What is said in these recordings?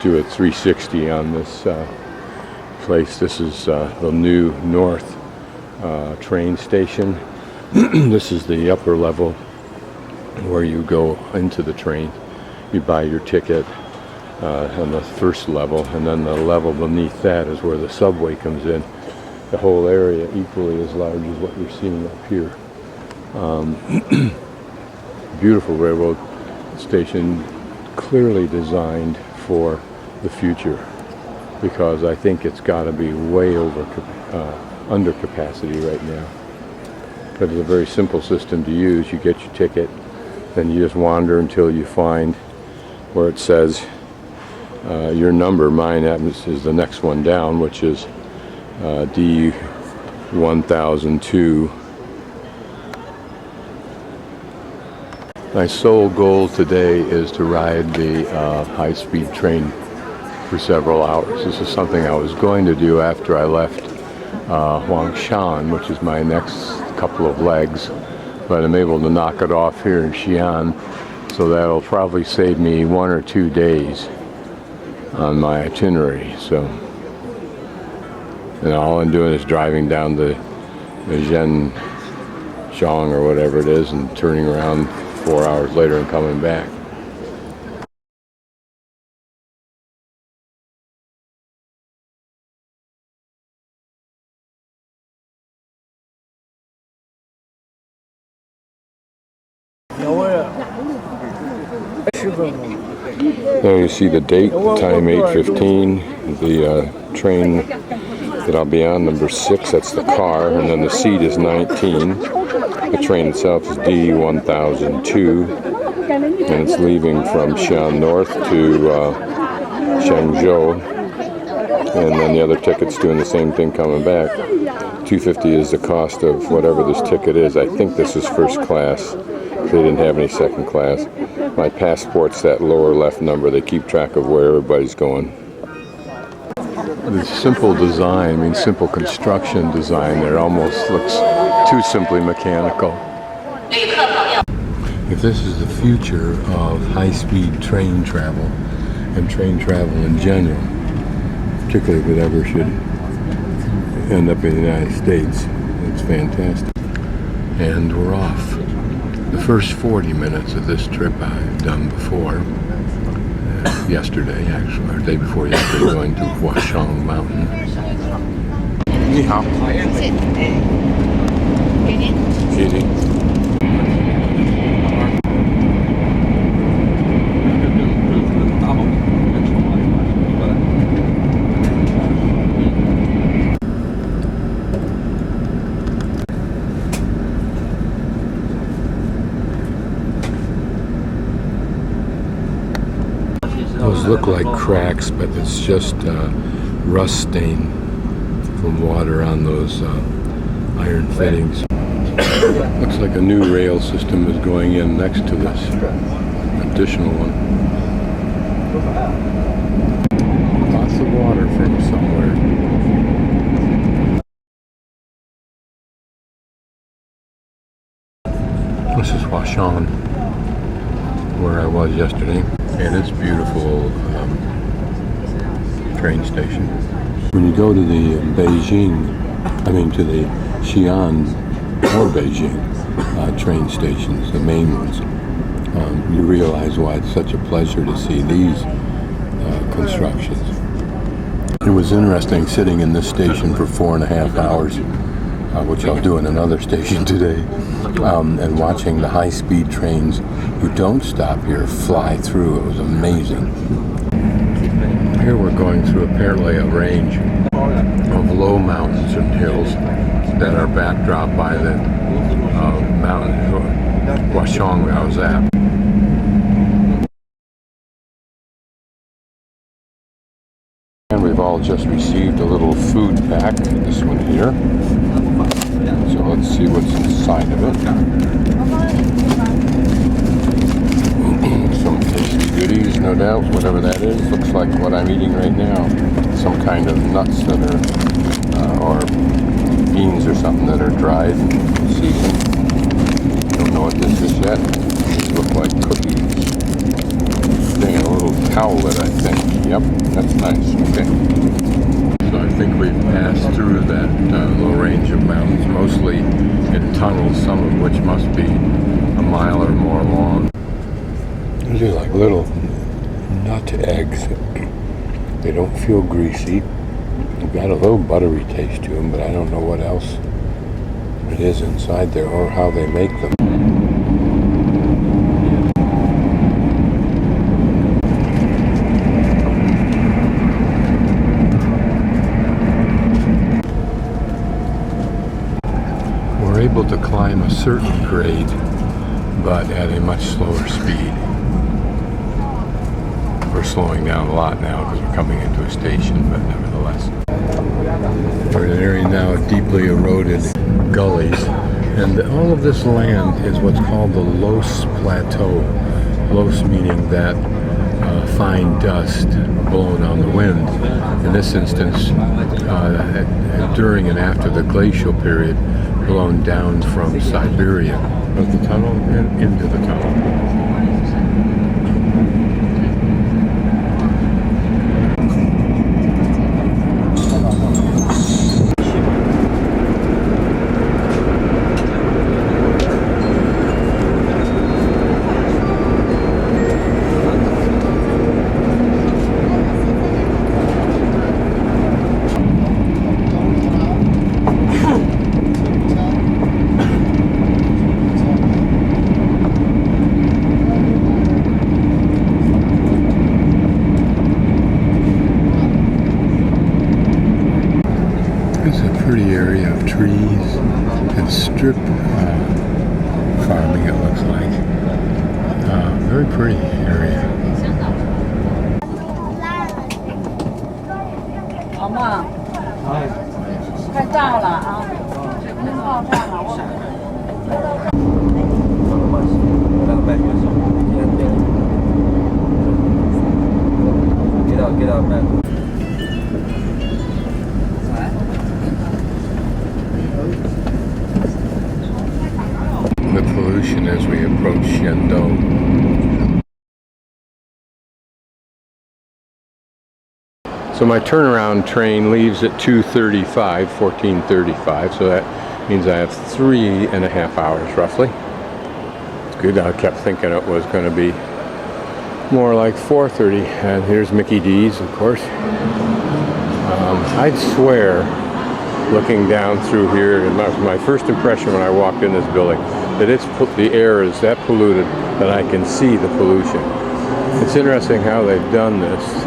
do a 360 on this place. This is the new North train station. This is the upper level where you go into the train. You buy your ticket on the first level, and then the level beneath that is where the subway comes in. The whole area equally as large as what you're seeing up here. Beautiful railroad station, clearly designed for the future, because I think it's got to be way under capacity right now. But it's a very simple system to use. You get your ticket, then you just wander until you find where it says your number. Mine is the next one down, which is D1002. My sole goal today is to ride the high-speed train for several hours. This is something I was going to do after I left Hancheng, which is my next couple of legs, but I'm able to knock it off here in Xian, so that'll probably save me 1 or 2 days on my itinerary. So, and all I'm doing is driving down the Zhengzhou or whatever it is, and turning around 4 hours later and coming back. There you see the date, time 8:15. The train that I'll be on, number 6, that's the car, and then the seat is 19. The train itself is D1002, and it's leaving from Xian North to Zhengzhou, and then the other ticket's doing the same thing coming back. $250 is the cost of whatever this ticket is. I think this is first class. They didn't have any second class. My passport's that lower left number. They keep track of where everybody's going. The simple design, I mean simple construction design there, almost looks too simply mechanical. If this is the future of high-speed train travel, and train travel in general, particularly if it ever should end up in the United States, it's fantastic. And we're off. The first 40 minutes of this trip I've done before, yesterday actually, or the day before yesterday, going to Hancheng Mountain. 你好。谢谢。Those look like cracks, but it's just rust stain from water on those iron fittings. Looks like a new rail system is going in next to this additional one. Lots of water from somewhere. This is Hancheng, where I was yesterday. And it's beautiful train station. When you go to the to the Xi'an or Beijing train stations, the main ones, you realize why it's such a pleasure to see these constructions. It was interesting sitting in this station for 4.5 hours, which I'll do in another station today, and watching the high-speed trains who don't stop here fly through. It was amazing. Here we're going through apparently a range of low mountains and hills that are backdropped by the mountain Hancheng I was at. And we've all just received a little food pack, this one here. So let's see what's inside of it. Some tasty goodies, no doubt, whatever that is. Looks like what I'm eating right now. Some kind of nuts that are, or beans or something that are dried and seasoned. Don't know what this is yet. These look like cookies. Getting a little Howlet, I think. Yep, that's nice. Okay. So I think we've passed through that low range of mountains, mostly in tunnels, some of which must be a mile or more long. These are like little nut eggs. They don't feel greasy. They've got a little buttery taste to them, but I don't know what else it is inside there or how they make them. We're able to climb a certain grade, but at a much slower speed. We're slowing down a lot now because we're coming into a station, but nevertheless. We're in an area now of deeply eroded gullies, and all of this land is what's called the Los Plateau. Los meaning that fine dust blown on the wind. In this instance, during and after the glacial period, blown down from Siberia, of the tunnel and into the tunnel. It's a pretty area of trees and strip farming, it looks like. Very pretty area. Get out, man. The pollution as we approach Zhengzhou. So my turnaround train leaves at 14:35, so that means I have 3.5 hours roughly. It's good. I kept thinking it was going to be more like 4:30, and here's Mickey D's, of course. I'd swear, looking down through here, and my first impression when I walked in this building, that the air is that polluted that I can see the pollution. It's interesting how they've done this.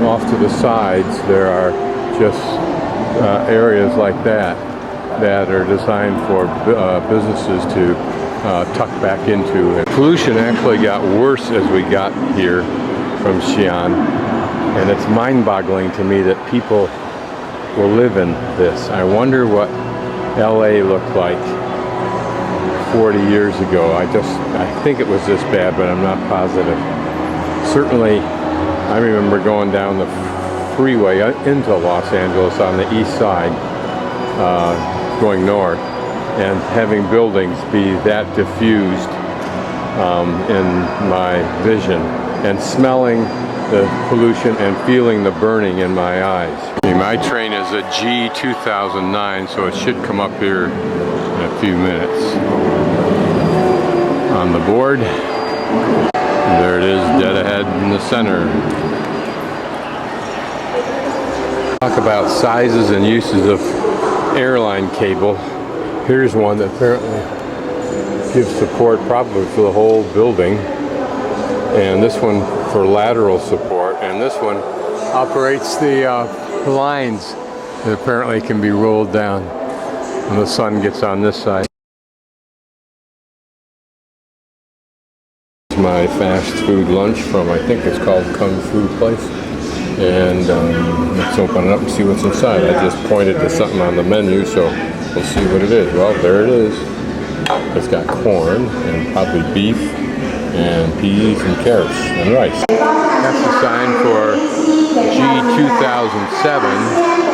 Off to the sides, there are just areas like that are designed for businesses to tuck back into. And pollution actually got worse as we got here from Xi'an, and it's mind-boggling to me that people will live in this. I wonder what LA looked like 40 years ago. I think it was this bad, but I'm not positive. Certainly, I remember going down the freeway into Los Angeles on the east side, going north, and having buildings be that diffused in my vision, and smelling the pollution and feeling the burning in my eyes. My train is a G2009, so it should come up here in a few minutes. On the board, there it is, dead ahead in the center. Talk about sizes and uses of airline cable. Here's one that apparently gives support probably for the whole building, and this one for lateral support, and this one operates the lines that apparently can be rolled down when the sun gets on this side. My fast food lunch from, I think it's called Kung Fu Place, and let's open it up and see what's inside. I just pointed to something on the menu, so we'll see what it is. Well, there it is. It's got corn and probably beef and peas and carrots and rice. That's the sign for G2007.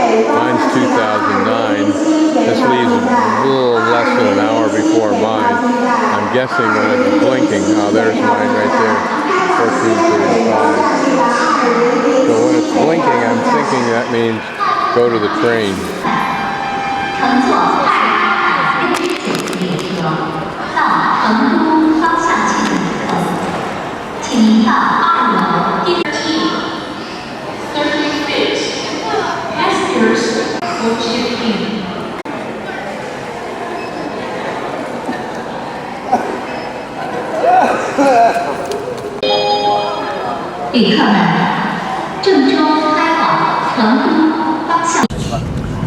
Mine's 2009. This leaves a little less than an hour before mine. I'm guessing when it's blinking. Oh, there's mine right there. 14:35. So when it's blinking, I'm thinking that means go to the train. 乘坐669到成都方向进行客，请您到2楼第30 feet. Passengers will check in. 旅客们，郑州开往成都方向。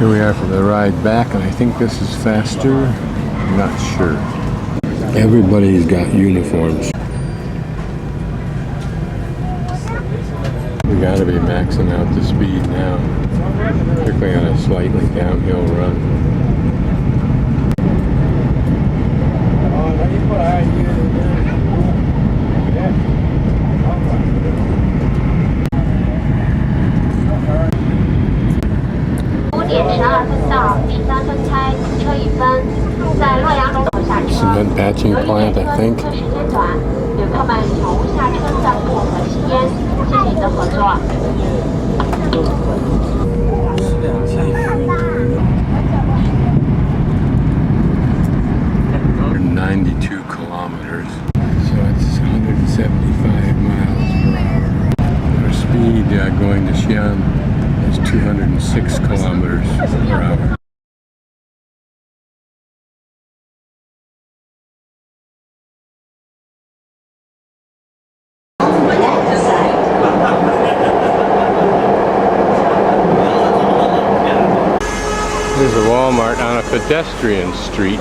Here we are for the ride back, and I think this is faster. I'm not sure. Everybody's got uniforms. We gotta be maxing out the speed now, particularly on a slightly downhill run. Cement patching plant, I think. .92 kilometers, so it's 175 miles per hour. Our speed going to Xi'an is 206 kilometers per hour. There's a Walmart on a pedestrian street.